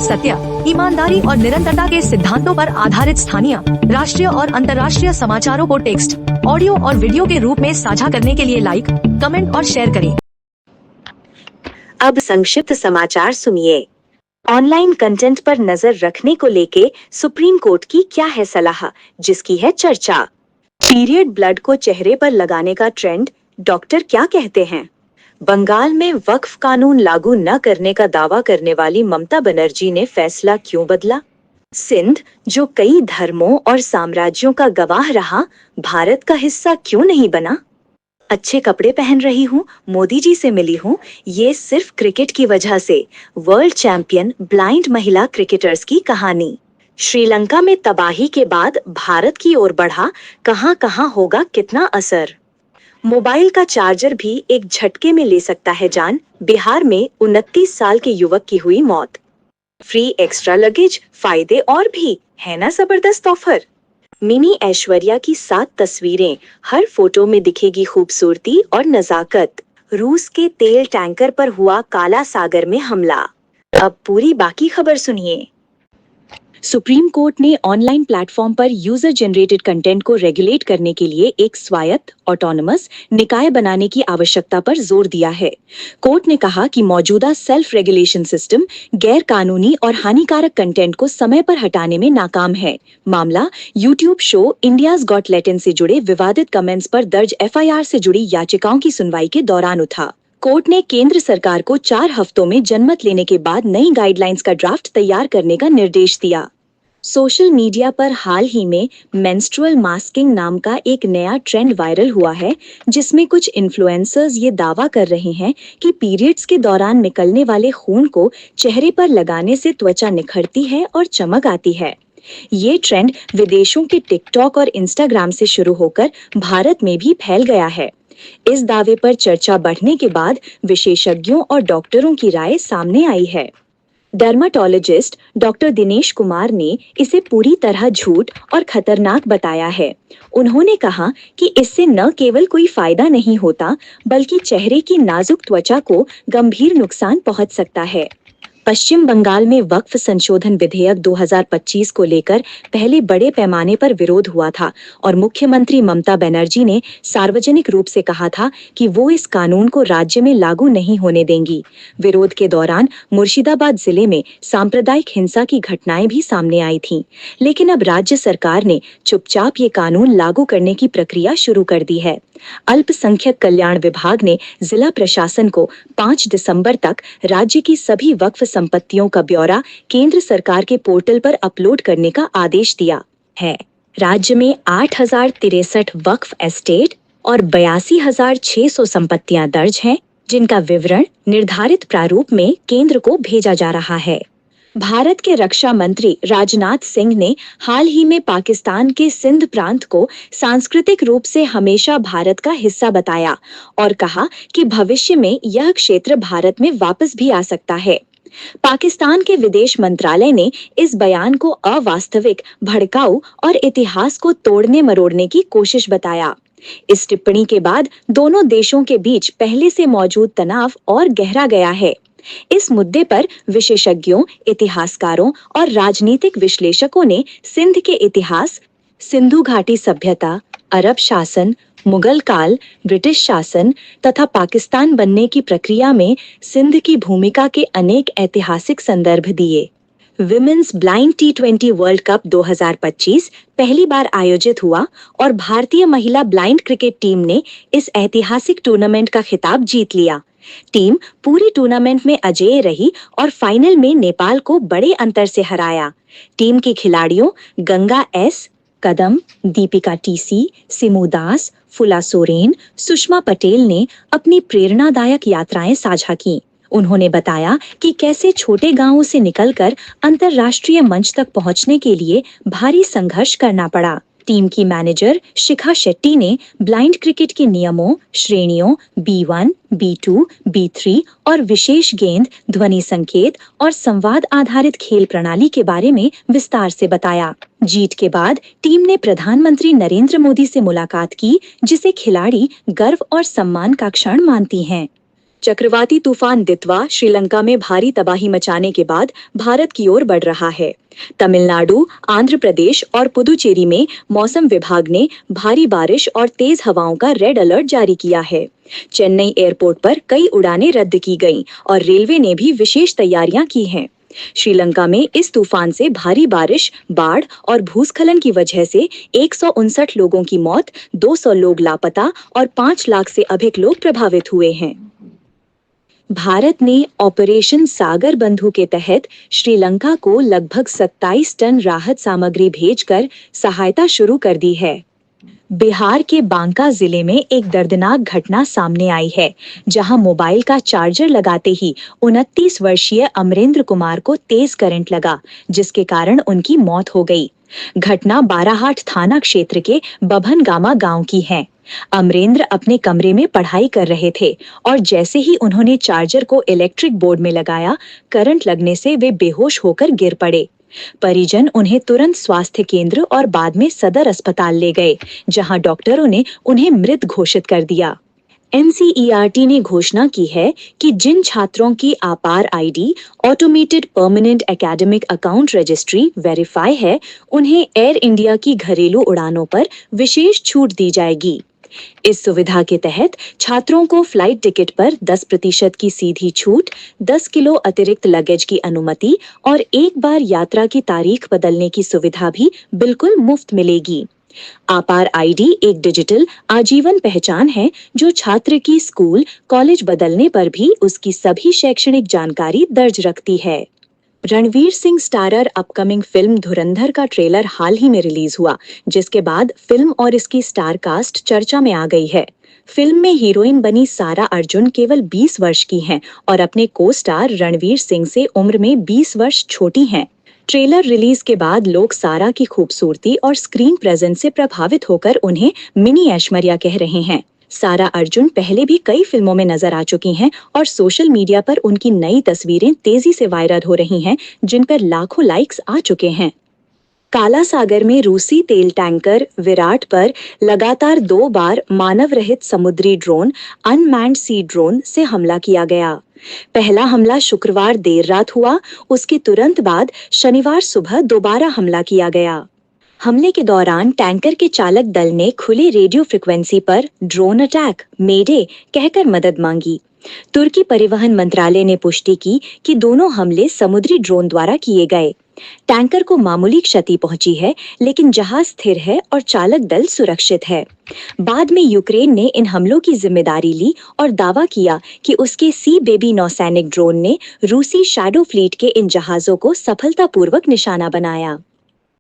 सत्य, ईमानदारी और निरंतरता के सिद्धांतों पर आधारित स्थानीय, राष्ट्रीय और अंतर्राष्ट्रीय समाचारों को टेक्स्ट, ऑडियो और वीडियो के रूप में साझा करने के लिए लाइक, कमेंट और शेयर करें। अब संक्षिप्त समाचार सुनिए। ऑनलाइन कंटेंट पर नजर रखने को लेके सुप्रीम कोर्ट की क्या है सलाह, जिसकी है चर्चा। पीरियड ब्लड को चेहरे पर लगाने का ट्रेंड, डॉक्टर क्या कहते हैं। बंगाल में वक्फ कानून लागू न करने का दावा करने वाली ममता बनर्जी ने फैसला क्यों बदला। सिंध, जो कई धर्मों और साम्राज्यों का गवाह रहा, भारत का हिस्सा क्यों नहीं बना। अच्छे कपड़े पहन रही हूँ, मोदी जी से मिली हूँ, ये सिर्फ क्रिकेट की वजह से। वर्ल्ड चैंपियन ब्लाइंड महिला क्रिकेटर्स की कहानी। श्रीलंका में तबाही के बाद भारत की ओर बढ़ा, कहां कहां होगा कितना असर। मोबाइल का चार्जर भी एक झटके में ले सकता है जान। बिहार में 29 साल के युवक की हुई मौत। फ्री एक्स्ट्रा लगेज, फायदे और भी है ना जबरदस्त ऑफर। मिनी ऐश्वर्या की 7 तस्वीरें, हर फोटो में दिखेगी खूबसूरती और नजाकत। रूस के तेल टैंकर पर हुआ काला सागर में हमला। अब पूरी बाकी खबर सुनिए। सुप्रीम कोर्ट ने ऑनलाइन प्लेटफॉर्म पर यूजर जनरेटेड कंटेंट को रेगुलेट करने के लिए एक स्वायत्त ऑटोनमस निकाय बनाने की आवश्यकता पर जोर दिया है। कोर्ट ने कहा कि मौजूदा सेल्फ रेगुलेशन सिस्टम गैर कानूनी और हानिकारक कंटेंट को समय पर हटाने में नाकाम है। मामला YouTube show India's got Latin से जुड़े विवादित कमेंट्स पर दर्ज एफआईआर से जुड़ी याचिकाओं की सुनवाई के दौरान उठा। कोर्ट ने केंद्र सरकार को 4 हफ्तों में जनमत लेने के बाद नई गाइडलाइंस का ड्राफ्ट तैयार करने का निर्देश दिया। सोशल मीडिया पर हाल ही में मेंस्ट्रुअल मास्किंग नाम का एक नया ट्रेंड वायरल हुआ है, जिसमें कुछ इन्फ्लुएंसर्स ये दावा कर रहे हैं कि पीरियड्स के दौरान निकलने वाले खून को चेहरे पर लगाने से त्वचा निखरती है और चमक आती है। ये ट्रेंड विदेशों के टिकटॉक और इंस्टाग्राम से शुरू होकर भारत में भी फैल गया है। इस दावे पर चर्चा बढ़ने के बाद विशेषज्ञों और डॉक्टरों की राय सामने आई है। डर्माटोलॉजिस्ट डॉक्टर दिनेश कुमार ने इसे पूरी तरह झूठ और खतरनाक बताया है। उन्होंने कहा कि इससे न केवल कोई फायदा नहीं होता, बल्कि चेहरे की नाजुक त्वचा को गंभीर नुकसान पहुंच सकता है। पश्चिम बंगाल में वक्फ संशोधन विधेयक 2025 को लेकर पहले बड़े पैमाने पर विरोध हुआ था और मुख्यमंत्री ममता बनर्जी ने सार्वजनिक रूप से कहा था कि वो इस कानून को राज्य में लागू नहीं होने देंगी। विरोध के दौरान मुर्शिदाबाद जिले में सांप्रदायिक हिंसा की घटनाएं भी सामने आई थीं, लेकिन अब राज्य सरकार ने चुपचाप ये कानून लागू करने की प्रक्रिया शुरू कर दी है। अल्पसंख्यक कल्याण विभाग ने जिला प्रशासन को 5 दिसंबर तक राज्य की सभी वक्फ संपत्तियों का ब्यौरा केंद्र सरकार के पोर्टल पर अपलोड करने का आदेश दिया है। राज्य में 8063 वक्फ एस्टेट और 82,600 संपत्तियां दर्ज हैं, जिनका विवरण निर्धारित प्रारूप में केंद्र को भेजा जा रहा है। भारत के रक्षा मंत्री राजनाथ सिंह ने हाल ही में पाकिस्तान के सिंध प्रांत को सांस्कृतिक रूप से हमेशा भारत का हिस्सा बताया और कहा कि भविष्य में यह क्षेत्र भारत में वापस भी आ सकता है। पाकिस्तान के विदेश मंत्रालय ने इस बयान को अवास्तविक, भड़काऊ और इतिहास को तोड़ने मरोड़ने की कोशिश बताया। इस टिप्पणी के बाद दोनों देशों के बीच पहले से मौजूद तनाव और गहरा गया है। इस मुद्दे पर विशेषज्ञों, इतिहासकारों और राजनीतिक विश्लेषकों ने सिंध के इतिहास, सिंधु घाटी सभ्यता, अरब शासन, मुगल काल, ब्रिटिश शासन तथा पाकिस्तान बनने की प्रक्रिया में सिंध की भूमिका के अनेक ऐतिहासिक संदर्भ दिए। Women's blind T20 world cup 2025 पहली बार आयोजित हुआ और भारतीय महिला ब्लाइंड क्रिकेट टीम ने इस ऐतिहासिक टूर्नामेंट का खिताब जीत लिया। टीम पूरी टूर्नामेंट में अजेय रही और फाइनल में नेपाल को बड़े अंतर से हराया। टीम के खिलाड़ियों गंगा एस, कदम, दीपिका टीसी, सिमू दास, फुला सोरेन, सुषमा पटेल ने अपनी प्रेरणादायक यात्राएं साझा की। उन्होंने बताया कि कैसे छोटे गांवों से निकलकर अंतर्राष्ट्रीय मंच तक पहुंचने के लिए भारी संघर्ष करना पड़ा। टीम की मैनेजर शिखा शेट्टी ने ब्लाइंड क्रिकेट के नियमों, श्रेणियों B1, B2, B3 और विशेष गेंद, ध्वनि संकेत और संवाद आधारित खेल प्रणाली के बारे में विस्तार से बताया। जीत के बाद टीम ने प्रधानमंत्री नरेंद्र मोदी से मुलाकात की, जिसे खिलाड़ी गर्व और सम्मान का क्षण मानती हैं। चक्रवाती तूफान दितवा श्रीलंका में भारी तबाही मचाने के बाद भारत की ओर बढ़ रहा है। तमिलनाडु, आंध्र प्रदेश और पुदुचेरी में मौसम विभाग ने भारी बारिश और तेज हवाओं का रेड अलर्ट जारी किया है। चेन्नई एयरपोर्ट पर कई उड़ानें रद्द की गईं और रेलवे ने भी विशेष तैयारियां की हैं। श्रीलंका में इस तूफान से भारी बारिश, बाढ़ और भूस्खलन की वजह से 159 लोगों की मौत, 200 लोग लापता और 5 लाख से अधिक लोग प्रभावित हुए हैं। भारत ने ऑपरेशन सागर बंधु के तहत श्रीलंका को लगभग 27 टन राहत सामग्री भेजकर सहायता शुरू कर दी है। बिहार के बांका जिले में एक दर्दनाक घटना सामने आई है, जहां मोबाइल का चार्जर लगाते ही 29 वर्षीय अमरेंद्र कुमार को तेज करंट लगा, जिसके कारण उनकी मौत हो गई। घटना बाराहाट थाना क्षेत्र के बभनगामा गांव की है। अमरेंद्र अपने कमरे में पढ़ाई कर रहे थे और जैसे ही उन्होंने चार्जर को इलेक्ट्रिक बोर्ड में लगाया, करंट लगने से वे बेहोश होकर गिर पड़े। परिजन उन्हें तुरंत स्वास्थ्य केंद्र और बाद में सदर अस्पताल ले गए, जहां डॉक्टरों ने उन्हें मृत घोषित कर दिया। NCERT ने घोषणा की है कि जिन छात्रों की आपार ID automated permanent academic account registry verify है, उन्हें एयर इंडिया की घरेलू उड़ानों पर विशेष छूट दी जाएगी। इस सुविधा के तहत छात्रों को फ्लाइट टिकट पर 10% की सीधी छूट, 10 किलो अतिरिक्त लगेज की अनुमति और एक बार यात्रा की तारीख बदलने की सुविधा भी बिल्कुल मुफ्त मिलेगी। आपार आईडी एक डिजिटल आजीवन पहचान है, जो छात्र की स्कूल, कॉलेज बदलने पर भी उसकी सभी शैक्षणिक जानकारी दर्ज रखती है। Ranveer Singh starrer upcoming film धुरंधर का ट्रेलर हाल ही में रिलीज हुआ, जिसके बाद फिल्म और इसकी स्टार कास्ट चर्चा में आ गई है। फिल्म में हीरोइन बनी सारा अर्जुन केवल 20 वर्ष की हैं और अपने को स्टार रणवीर सिंह से उम्र में 20 वर्ष छोटी हैं। ट्रेलर रिलीज के बाद लोग सारा की खूबसूरती और स्क्रीन प्रेजेंस से प्रभावित होकर उन्हें मिनी ऐश्वर्या कह रहे हैं। सारा अर्जुन पहले भी कई फिल्मों में नजर आ चुकी हैं और सोशल मीडिया पर उनकी नई तस्वीरें तेजी से वायरल हो रही हैं, जिन पर लाखों लाइक्स आ चुके हैं। काला सागर में रूसी तेल टैंकर विराट पर लगातार 2 बार मानव रहित समुद्री ड्रोन अनमैन्ड सी ड्रोन से हमला किया गया। पहला हमला शुक्रवार देर रात हुआ, उसके तुरंत बाद शनिवार सुबह दोबारा हमला किया गया। हमले के दौरान टैंकर के चालक दल ने खुले रेडियो फ्रिक्वेंसी पर ड्रोन अटैक, मेडे कहकर मदद मांगी। तुर्की परिवहन मंत्रालय ने पुष्टि की कि दोनों हमले समुद्री ड्रोन द्वारा किए गए। टैंकर को मामूली क्षति पहुंची है, लेकिन जहाज स्थिर है और चालक दल सुरक्षित है। बाद में यूक्रेन ने इन हमलों की जिम्मेदारी ली और दावा किया कि उसके सी बेबी नौसैनिक ड्रोन ने रूसी शैडो फ्लीट के इन जहाजों को सफलतापूर्वक निशाना बनाया।